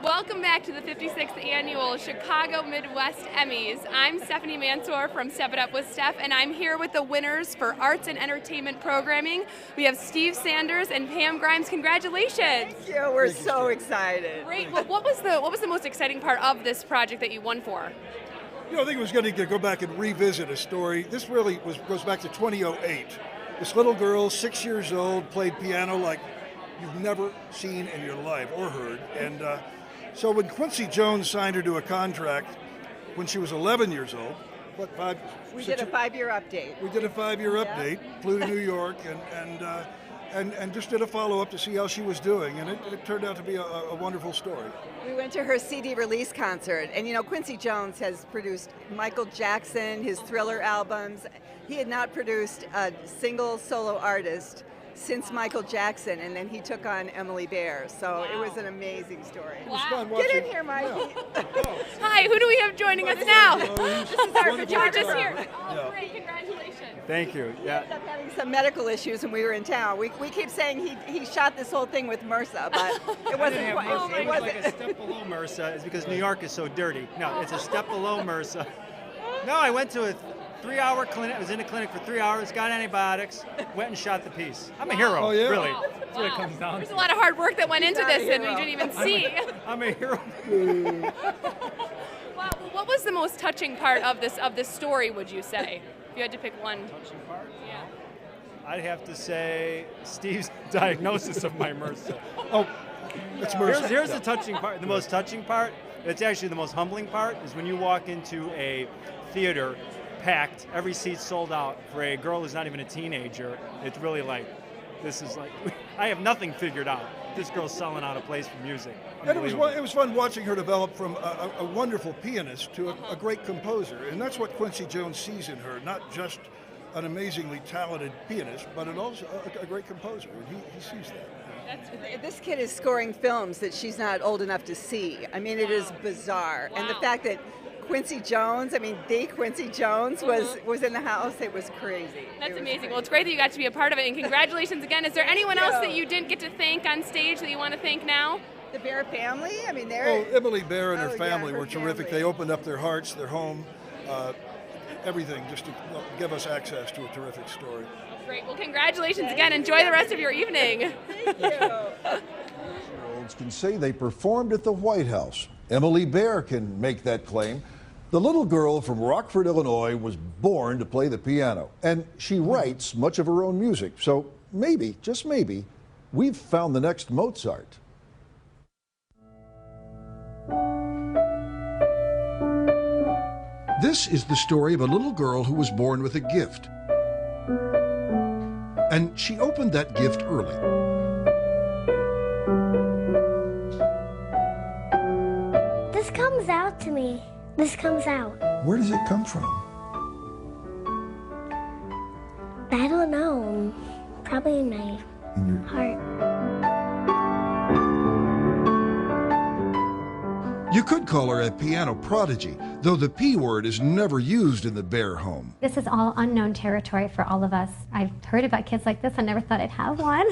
Welcome back to the 56th Annual Chicago Midwest Emmys. I'm Stephanie Mansour from Step It Up with Steph, and I'm here with the winners for Arts and Entertainment Programming. We have Steve Sanders and Pam Grimes. Congratulations! Thank you. We're so excited. Great. Well, what was the most exciting part of this project that you won for? You know, I think it was getting to go back and revisit a story. This really goes back to 2008. This little girl, 6 years old, played piano like you've never seen in your life or heard. And so when Quincy Jones signed her to a contract when she was 11 years old, we did a 5-year update. We did a 5-year update, flew to New York, and just did a follow-up to see how she was doing, and it turned out to be a wonderful story. We went to her CD release concert, and you know, Quincy Jones has produced Michael Jackson, his Thriller albums. He had not produced a single solo artist since Michael Jackson, and then he took on Emily Bear. So It was an amazing story. It was fun watching. Get in here, Mikey. Hi, who do we have joining us now? This is our You were just here. Oh, Yeah. great, congratulations. Thank you. He ended up having some medical issues when we were in town. We keep saying he shot this whole thing with MRSA, but it wasn't quite. It was like a step below MRSA. It's because New York is so dirty. No, it's a step below MRSA. No, I went to a 3-hour clinic. I was in a clinic for 3 hours, got antibiotics, went and shot the piece. I'm a hero, Oh, yeah? really. That's what it comes down There's to. a lot of hard work that went into not a this, and we hero. didn't even see. I'm a hero. Wow, what was the most touching part of this story, would you say? If you had to pick one. Touching part? Yeah. I'd have to say Steve's diagnosis of my MRSA. Oh, that's MRSA. Here's the touching part. The most touching part, it's actually the most humbling part, is when you walk into a theater packed, every seat sold out for a girl who's not even a teenager. It's really like, this is like, I have nothing figured out. This girl's selling out a place for music. And it was fun watching her develop from a wonderful pianist to a great composer. And that's what Quincy Jones sees in her, not just an amazingly talented pianist, but also a great composer. And he sees that. This kid is scoring films that she's not old enough to see. I mean, it is bizarre. Wow. And the fact that Quincy Jones, the Quincy Jones was in the house, it was crazy. That's amazing. Crazy. Well, it's great that you got to be a part of it, and congratulations again. Is there anyone else that you didn't get to thank on stage that you want to thank now? The Bear family, I mean, they're... Oh, Emily Bear and her Oh, yeah, family her were terrific. family. They opened up their hearts, their home, everything, just to give us access to a terrific story. Great. Well, congratulations again. Enjoy the rest of your evening. Thank you. Olds can say they performed at the White House. Emily Bear can make that claim. The little girl from Rockford, Illinois was born to play the piano, and she writes much of her own music. So maybe, just maybe, we've found the next Mozart. This is the story of a little girl who was born with a gift. And she opened that gift early. This comes out to me. This comes out. Where does it come from? I don't know. Probably in my heart. You could call her a piano prodigy, though the P word is never used in the Bear home. This is all unknown territory for all of us. I've heard about kids like this. I never thought I'd have one.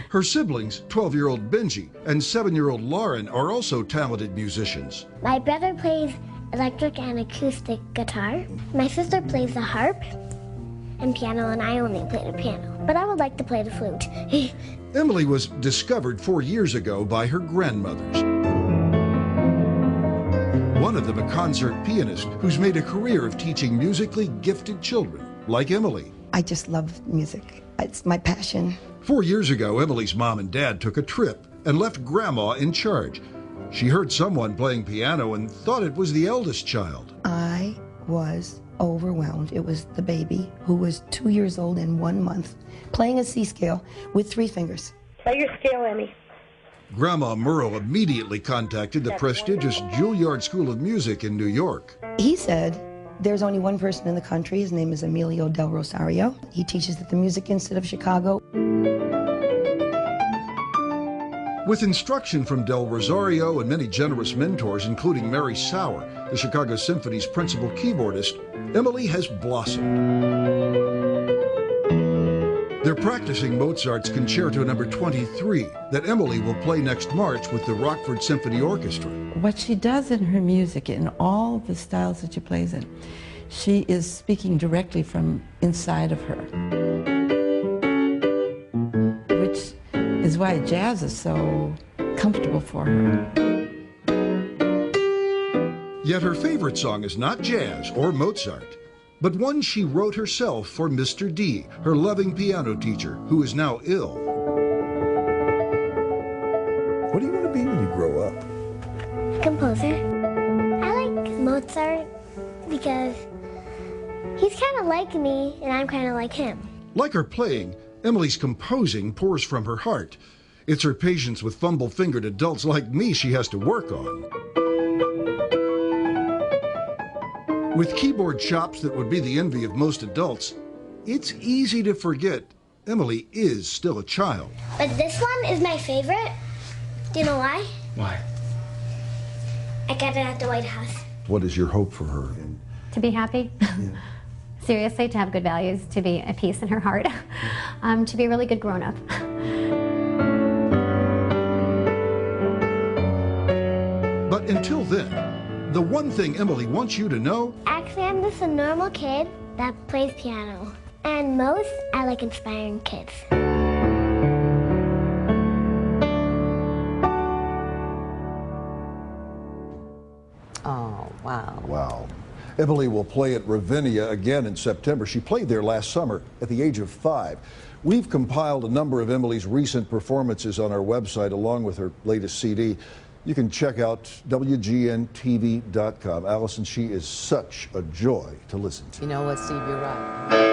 Her siblings, 12-year-old Benji and 7-year-old Lauren, are also talented musicians. My brother plays electric and acoustic guitar. My sister plays the harp and piano, and I only play the piano. But I would like to play the flute. Emily was discovered 4 years ago by her grandmothers. One of them a concert pianist who's made a career of teaching musically gifted children, like Emily. I just love music. It's my passion. 4 years ago, Emily's mom and dad took a trip and left Grandma in charge. She heard someone playing piano and thought it was the eldest child. I was overwhelmed. It was the baby who was 2 years old and 1 month, playing a C scale with 3 fingers. Play your scale, Emmy. Grandma Merle immediately contacted the prestigious Juilliard School of Music in New York. He said, there's only one person in the country. His name is Emilio Del Rosario. He teaches at the Music Institute of Chicago. With instruction from Del Rosario and many generous mentors, including Mary Sauer, the Chicago Symphony's principal keyboardist, Emily has blossomed. They're practicing Mozart's Concerto No. 23 that Emily will play next March with the Rockford Symphony Orchestra. What she does in her music, in all the styles that she plays in, she is speaking directly from inside of her, which is why jazz is so comfortable for her. Yet her favorite song is not jazz or Mozart, but one she wrote herself for Mr. D, her loving piano teacher, who is now ill. What do you want to be when you grow up? Composer. I like Mozart because he's kind of like me and I'm kind of like him. Like her playing, Emily's composing pours from her heart. It's her patience with fumble-fingered adults like me she has to work on. With keyboard chops that would be the envy of most adults, it's easy to forget Emily is still a child. But this one is my favorite. Do you know why? Why? I got it at the White House. What is your hope for her? To be happy. Seriously, to have good values, to be at peace in her heart, to be a really good grown-up. But until then, the one thing Emily wants you to know... Actually, I'm just a normal kid that plays piano. And most, I like inspiring kids. Oh, wow. Wow. Emily will play at Ravinia again in September. She played there last summer at the age of 5. We've compiled a number of Emily's recent performances on our website along with her latest CD. You can check out WGNTV.com. Allison, she is such a joy to listen to. You know what, Steve, you're right.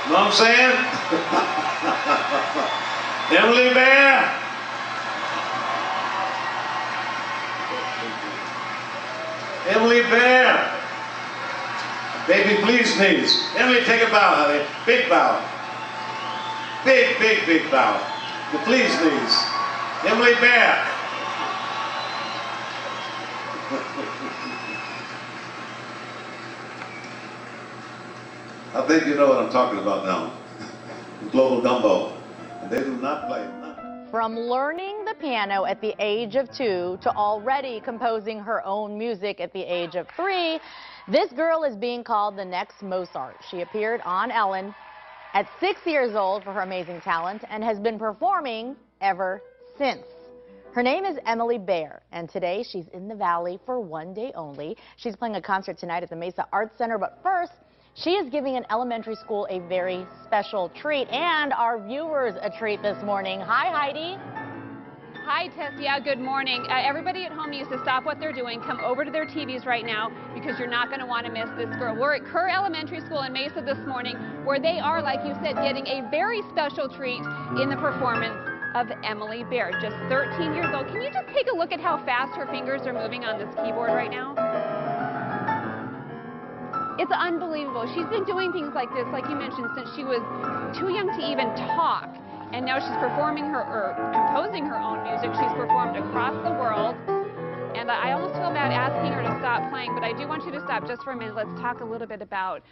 Know what I'm saying? Emily Bear. Emily Bear. Baby, please sneeze. Emily, take a bow, honey. Big bow. Big, big, big bow. The please sneeze. Emily Bear. I think you know what I'm talking about now. Global Dumbo. And they do not play. From learning the piano at the age of 2 to already composing her own music at the age of 3, this girl is being called the next Mozart. She appeared on Ellen at 6 years old for her amazing talent and has been performing ever since. Her name is Emily Bear, and today she's in the Valley for one day only. She's playing a concert tonight at the Mesa Arts Center, but first, she is giving an elementary school a very special treat, and our viewers a treat this morning. Hi, Heidi. Hi, Tess. Yeah, good morning. Everybody at home needs to stop what they're doing, come over to their TVs right now, because you're not going to want to miss this girl. We're at Kerr Elementary School in Mesa this morning, where they are, like you said, getting a very special treat in the performance of Emily Bear, just 13 years old. Can you just take a look at how fast her fingers are moving on this keyboard right now? It's unbelievable. She's been doing things like this, like you mentioned, since she was too young to even talk. And now she's performing composing her own music. She's performed across the world. And I almost feel bad asking her to stop playing, but I do want you to stop just for a minute. Let's talk a little bit about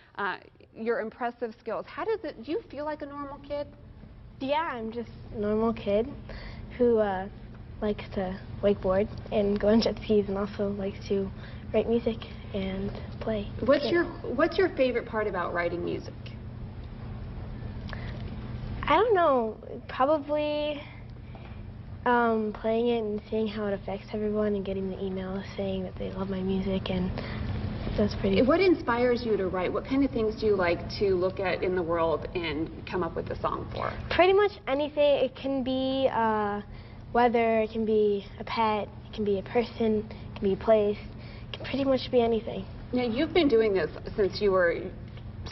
your impressive skills. Do you feel like a normal kid? Yeah, I'm just a normal kid who likes to wakeboard and go on jet skis and also likes to write music and play. What's your favorite part about writing music? I don't know, probably playing it and seeing how it affects everyone and getting the emails saying that they love my music, and that's pretty. What inspires you to write? What kind of things do you like to look at in the world and come up with a song for? Pretty much anything. It can be weather, it can be a pet, it can be a person, it can be a place. Pretty much be anything. Now, you've been doing this since you were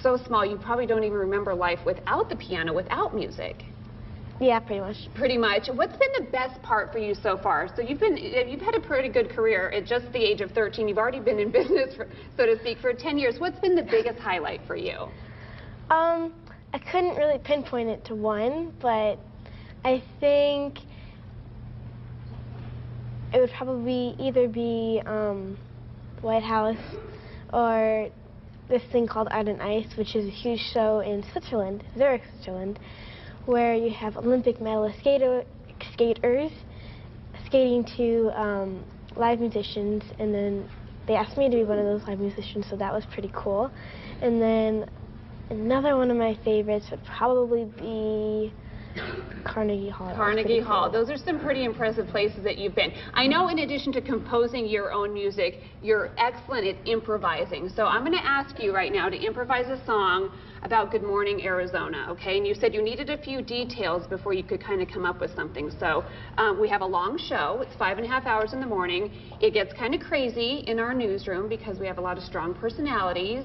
so small, you probably don't even remember life without the piano, without music. Yeah, pretty much. Pretty much. What's been the best part for you so far? So you've had a pretty good career at just the age of 13. You've already been in business, so to speak, for 10 years. What's been the biggest highlight for you? I couldn't really pinpoint it to one, but I think it would probably either be White House or this thing called Art and Ice, which is a huge show in Switzerland, Zurich, Switzerland, where you have Olympic medalist skaters skating to live musicians, and then they asked me to be one of those live musicians, so that was pretty cool. And then another one of my favorites would probably be Carnegie Hall. Carnegie Hall. Cool. Those are some pretty impressive places that you've been. I know in addition to composing your own music, you're excellent at improvising. So I'm going to ask you right now to improvise a song about Good Morning Arizona, okay? And you said you needed a few details before you could kind of come up with something. So we have a long show. It's 5.5 hours in the morning. It gets kind of crazy in our newsroom because we have a lot of strong personalities.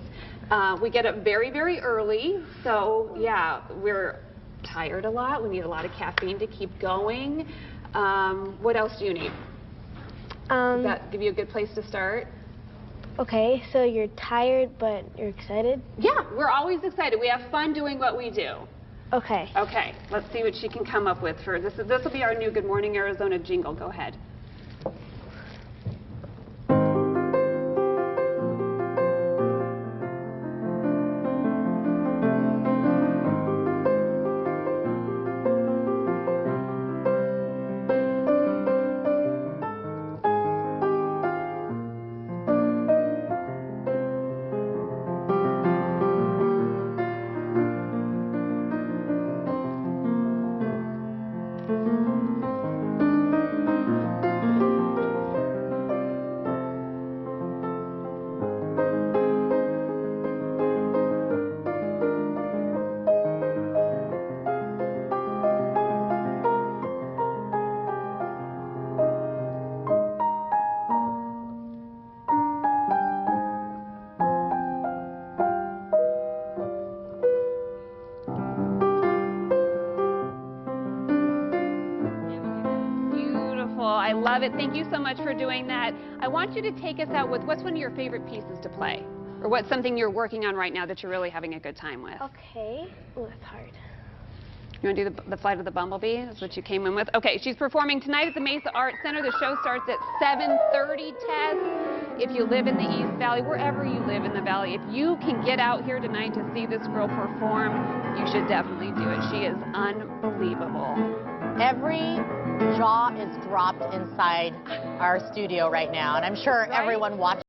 We get up very, very early. So yeah, we're tired a lot. We need a lot of caffeine to keep going. What else do you need? Does that give you a good place to start? Okay, so you're tired, but you're excited? Yeah, we're always excited. We have fun doing what we do. Okay. Okay, let's see what she can come up with for this. This will be our new Good Morning Arizona jingle. Go ahead. I love it. Thank you so much for doing that. I want you to take us out with what's one of your favorite pieces to play? Or what's something you're working on right now that you're really having a good time with? Okay. Oh, that's hard. You want to do the Flight of the Bumblebee? That's what you came in with? Okay, she's performing tonight at the Mesa Arts Center. The show starts at 7:30, Tess. If you live in the East Valley, wherever you live in the Valley, if you can get out here tonight to see this girl perform, you should definitely do it. She is unbelievable. Every jaw is dropped inside our studio right now, and I'm sure everyone watching